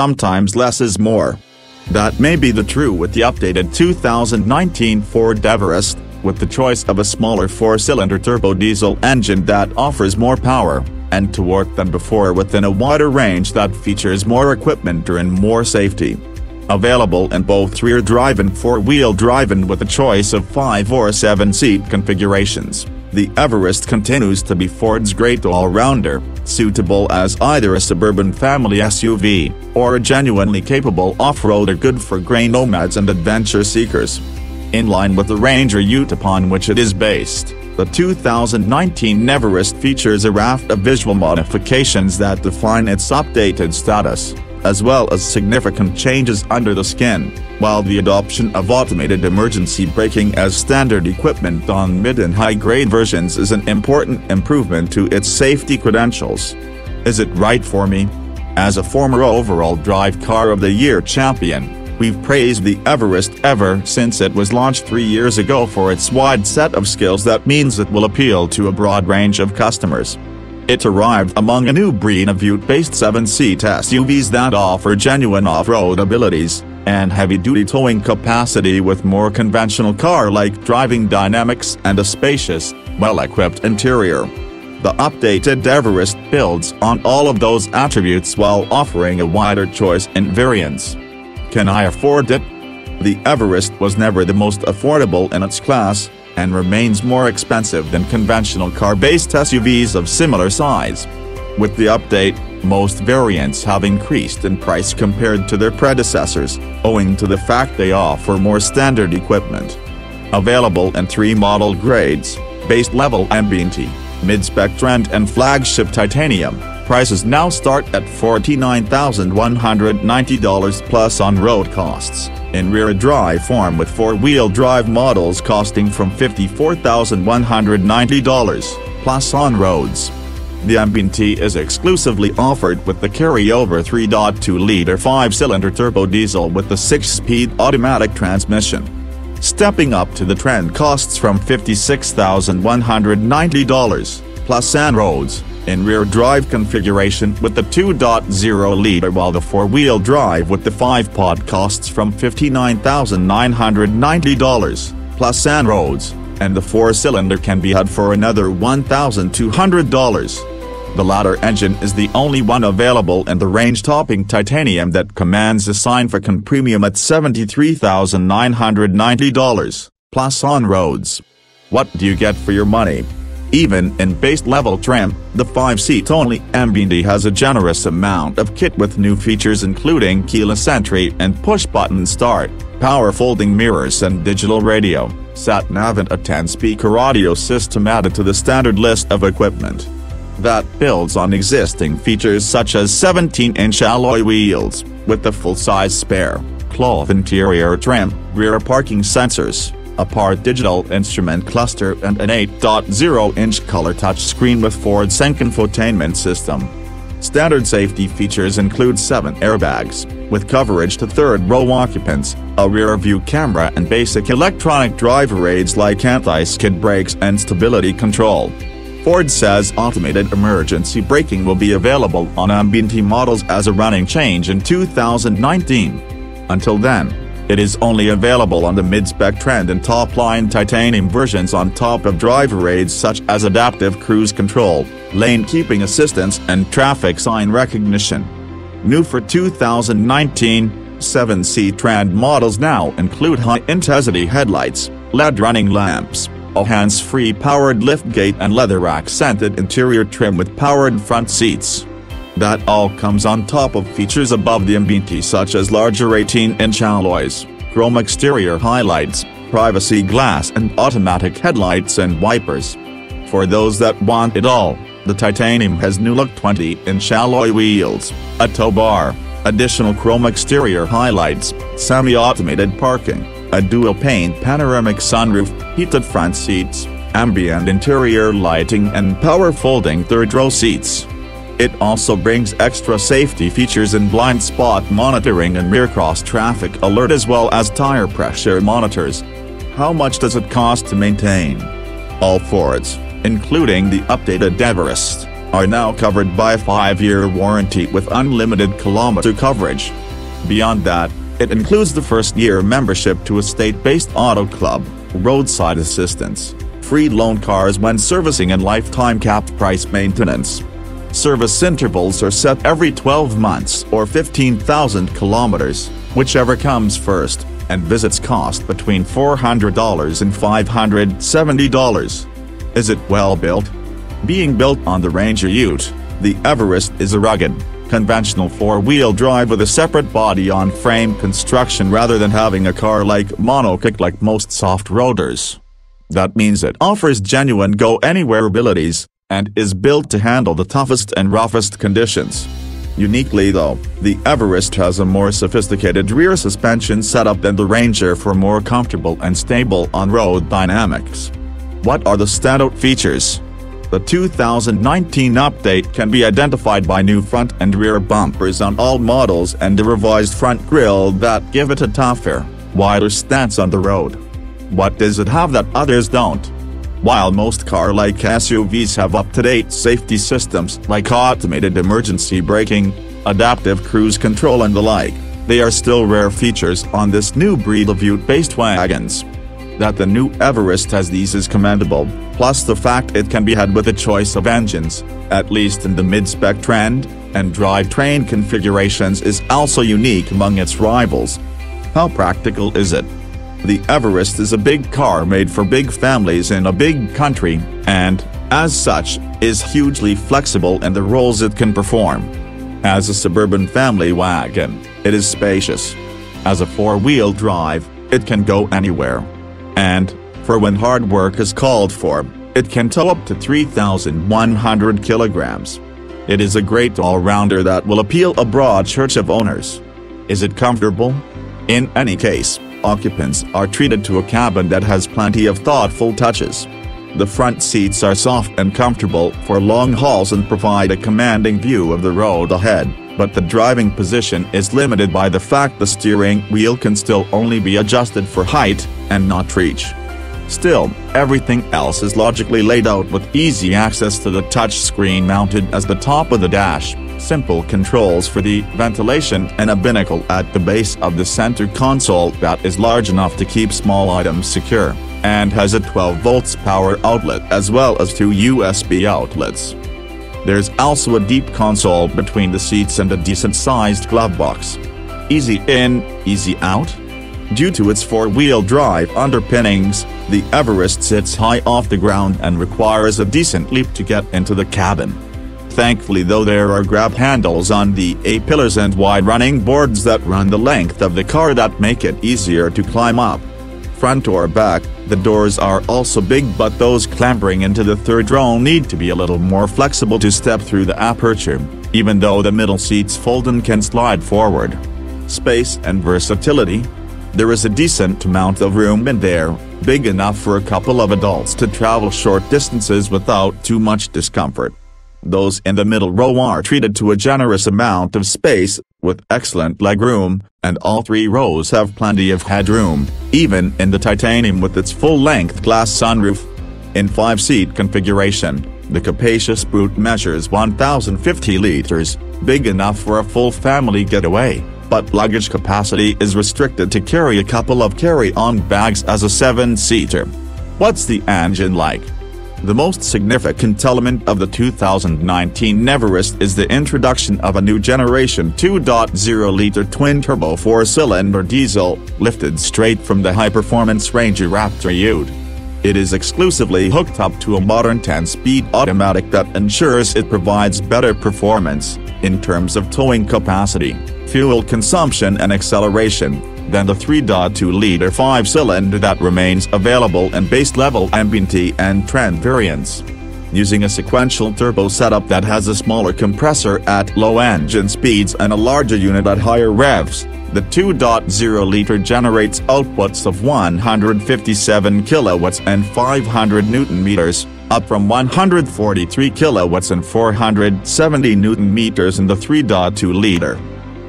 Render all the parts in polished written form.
sometimes less is more. That may be the true with the updated 2019 Ford Everest, with the choice of a smaller 4-cylinder turbo diesel engine that offers more power and torque than before within a wider range that features more equipment and more safety. Available in both rear drive and four-wheel drive and with a choice of 5 or 7-seat configurations, the Everest continues to be Ford's great all-rounder, suitable as either a suburban family SUV, or a genuinely capable off-roader good for grey nomads and adventure seekers. In line with the Ranger Ute upon which it is based, the 2019 Everest features a raft of visual modifications that define its updated status, as well as significant changes under the skin, while the adoption of automated emergency braking as standard equipment on mid and high-grade versions is an important improvement to its safety credentials. Is it right for me? As a former overall Drive Car of the Year champion, we've praised the Everest ever since it was launched 3 years ago for its wide set of skills that means it will appeal to a broad range of customers. It arrived among a new breed of ute-based 7-seat SUVs that offer genuine off-road abilities and heavy-duty towing capacity with more conventional car-like driving dynamics and a spacious, well-equipped interior. The updated Everest builds on all of those attributes while offering a wider choice in variants. Can I afford it? The Everest was never the most affordable in its class, and remains more expensive than conventional car-based SUVs of similar size. With the update, most variants have increased in price compared to their predecessors, owing to the fact they offer more standard equipment. Available in 3 model grades: base level Ambiente, mid-spec Trend and flagship Titanium, prices now start at $49,190 plus on-road costs, in rear drive form with 4-wheel drive models costing from $54,190, plus on-roads. The Ambiente is exclusively offered with the carryover 3.2-liter 5-cylinder turbo diesel with the 6-speed automatic transmission. Stepping up to the Trend costs from $56,190, plus on-roads, in rear drive configuration with the 2.0-liter, while the 4-wheel drive with the 5-pod costs from $59,990, plus on-roads, and the 4-cylinder can be had for another $1,200. The latter engine is the only one available in the range-topping Titanium that commands a significant premium at $73,990, plus on-roads. What do you get for your money? Even in base-level trim, the 5-seat-only Ambiente has a generous amount of kit with new features including keyless entry and push-button start, power folding mirrors and digital radio, sat-nav and a 10-speaker audio system added to the standard list of equipment. That builds on existing features such as 17-inch alloy wheels, with the full-size spare, cloth interior trim, rear parking sensors, a part digital instrument cluster and an 8.0-inch color touchscreen with Ford Sync infotainment system. Standard safety features include 7 airbags, with coverage to third-row occupants, a rear-view camera and basic electronic driver aids like anti-skid brakes and stability control. Ford says automated emergency braking will be available on Ambiente models as a running change in 2019. Until then, it is only available on the mid-spec Trend and top-line Titanium versions on top of driver aids such as adaptive cruise control, lane keeping assistance and traffic sign recognition. New for 2019, 7-seat Trend models now include high-intensity headlights, LED running lamps, a hands-free powered liftgate and leather-accented interior trim with powered front seats. That all comes on top of features above the Ambiente such as larger 18-inch alloys, chrome exterior highlights, privacy glass and automatic headlights and wipers. For those that want it all, the Titanium has new-look 20-inch alloy wheels, a tow bar, additional chrome exterior highlights, semi-automated parking, a dual-pane panoramic sunroof, heated front seats, ambient interior lighting and power-folding third-row seats. It also brings extra safety features in blind spot monitoring and rear cross-traffic alert as well as tire pressure monitors. How much does it cost to maintain? All Fords, including the updated Everest, are now covered by a 5-year warranty with unlimited kilometer coverage. Beyond that, it includes the first-year membership to a state-based auto club, roadside assistance, free loan cars when servicing and lifetime capped price maintenance. Service intervals are set every 12 months or 15,000 kilometers, whichever comes first, and visits cost between $400 and $570. Is it well built? Being built on the Ranger Ute, the Everest is a rugged, conventional 4-wheel drive with a separate body-on-frame construction rather than having a car-like monocoque like most soft-roaders. That means it offers genuine go-anywhere abilities, and is built to handle the toughest and roughest conditions. Uniquely though, the Everest has a more sophisticated rear suspension setup than the Ranger for more comfortable and stable on-road dynamics. What are the standout features? The 2019 update can be identified by new front and rear bumpers on all models and a revised front grille that give it a tougher, wider stance on the road. What does it have that others don't? While most car-like SUVs have up-to-date safety systems like automated emergency braking, adaptive cruise control and the like, they are still rare features on this new breed of ute-based wagons. That the new Everest has these is commendable, plus the fact it can be had with a choice of engines, at least in the mid-spec trend, and drivetrain configurations is also unique among its rivals. How practical is it? The Everest is a big car made for big families in a big country, and, as such, is hugely flexible in the roles it can perform. As a suburban family wagon, it is spacious. As a 4-wheel drive, it can go anywhere. And, for when hard work is called for, it can tow up to 3,100 kilograms. It is a great all-rounder that will appeal a broad church of owners. Is it comfortable? In any case, occupants are treated to a cabin that has plenty of thoughtful touches. The front seats are soft and comfortable for long hauls and provide a commanding view of the road ahead, but the driving position is limited by the fact the steering wheel can still only be adjusted for height, and not reach. Still, everything else is logically laid out with easy access to the touchscreen mounted as the top of the dash, simple controls for the ventilation and a binnacle at the base of the center console that is large enough to keep small items secure, and has a 12 volts power outlet as well as 2 USB outlets. There's also a deep console between the seats and a decent-sized glove box. Easy in, easy out? Due to its 4-wheel drive underpinnings, the Everest sits high off the ground and requires a decent leap to get into the cabin. Thankfully though, there are grab handles on the A-pillars and wide running boards that run the length of the car that make it easier to climb up. Front or back, the doors are also big, but those clambering into the third row need to be a little more flexible to step through the aperture, even though the middle seats fold and can slide forward. Space and versatility? There is a decent amount of room in there, big enough for a couple of adults to travel short distances without too much discomfort. Those in the middle row are treated to a generous amount of space, with excellent legroom, and all 3 rows have plenty of headroom, even in the titanium with its full-length glass sunroof. In 5-seat configuration, the capacious brute measures 1,050 liters, big enough for a full family getaway, but luggage capacity is restricted to carry a couple of carry-on bags as a 7-seater. What's the engine like? The most significant element of the 2019 Everest is the introduction of a new generation 2.0-liter twin-turbo 4-cylinder diesel, lifted straight from the high-performance Ranger Raptor ute. It is exclusively hooked up to a modern 10-speed automatic that ensures it provides better performance, in terms of towing capacity, fuel consumption and acceleration, than the 3.2-liter 5-cylinder that remains available in base-level MPT and Trend variants. Using a sequential turbo setup that has a smaller compressor at low engine speeds and a larger unit at higher revs, the 2.0-liter generates outputs of 157 kilowatts and 500 Newton-meters, up from 143 kilowatts and 470 Newton-meters in the 3.2-liter.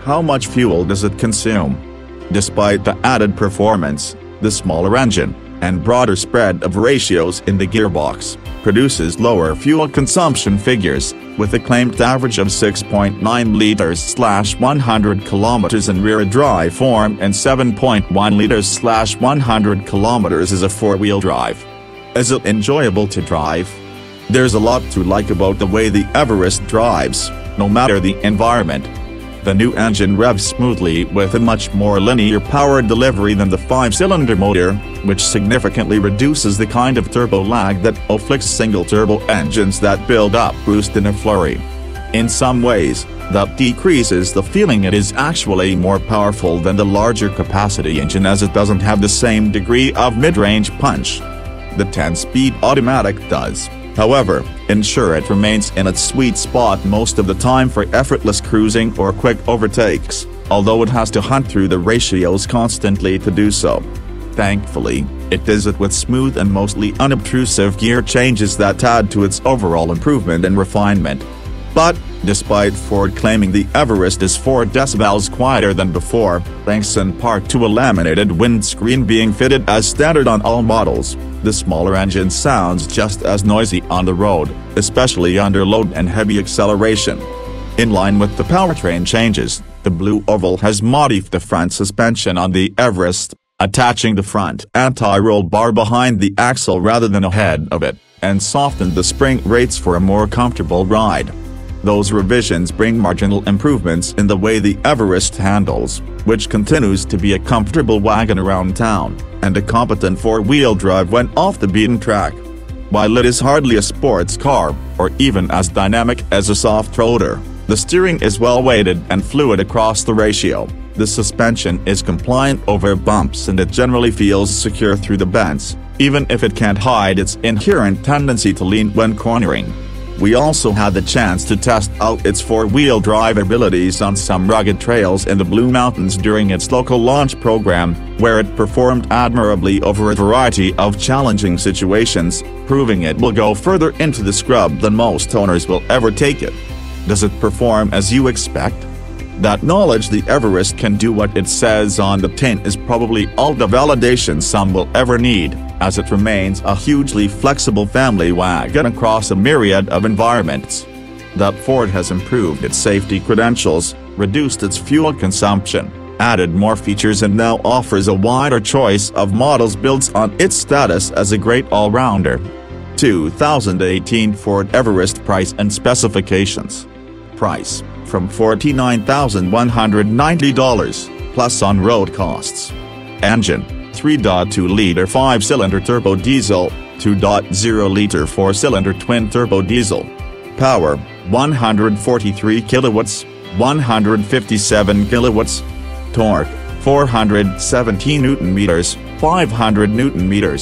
How much fuel does it consume? Despite the added performance, the smaller engine, and broader spread of ratios in the gearbox, produces lower fuel consumption figures, with a claimed average of 6.9 liters/100 kilometers in rear drive form and 7.1 liters/100 kilometers as a four-wheel drive. Is it enjoyable to drive? There's a lot to like about the way the Everest drives, no matter the environment. The new engine revs smoothly with a much more linear power delivery than the 5-cylinder motor, which significantly reduces the kind of turbo lag that afflicts single-turbo engines that build up boost in a flurry. In some ways, that decreases the feeling it is actually more powerful than the larger capacity engine, as it doesn't have the same degree of mid-range punch. The 10-speed automatic does, however, ensure it remains in its sweet spot most of the time for effortless cruising or quick overtakes, although it has to hunt through the ratios constantly to do so. Thankfully, it does it with smooth and mostly unobtrusive gear changes that add to its overall improvement and refinement. But, despite Ford claiming the Everest is 4 decibels quieter than before, thanks in part to a laminated windscreen being fitted as standard on all models, the smaller engine sounds just as noisy on the road, especially under load and heavy acceleration. In line with the powertrain changes, the Blue Oval has modified the front suspension on the Everest, attaching the front anti-roll bar behind the axle rather than ahead of it, and softened the spring rates for a more comfortable ride. Those revisions bring marginal improvements in the way the Everest handles, which continues to be a comfortable wagon around town, and a competent four-wheel drive when off the beaten track. While it is hardly a sports car, or even as dynamic as a soft-roader, the steering is well-weighted and fluid across the ratio, the suspension is compliant over bumps, and it generally feels secure through the bends, even if it can't hide its inherent tendency to lean when cornering. We also had the chance to test out its four-wheel drive abilities on some rugged trails in the Blue Mountains during its local launch program, where it performed admirably over a variety of challenging situations, proving it will go further into the scrub than most owners will ever take it. Does it perform as you expect? That knowledge the Everest can do what it says on the tin is probably all the validation some will ever need, as it remains a hugely flexible family wagon across a myriad of environments. That Ford has improved its safety credentials, reduced its fuel consumption, added more features, and now offers a wider choice of models builds on its status as a great all-rounder. 2018 Ford Everest price and specifications. Price, from $49,190, plus on-road costs. Engine, 3.2-liter 5-cylinder turbo diesel, 2.0-liter 4-cylinder twin-turbo diesel. Power, 143 kilowatts, 157 kilowatts. Torque, 470 Nm, 500 Nm.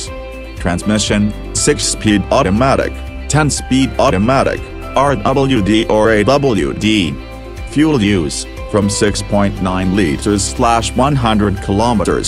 Transmission, 6-speed automatic, 10-speed automatic, RWD or AWD. Fuel use, from 6.9 liters/100 kilometers.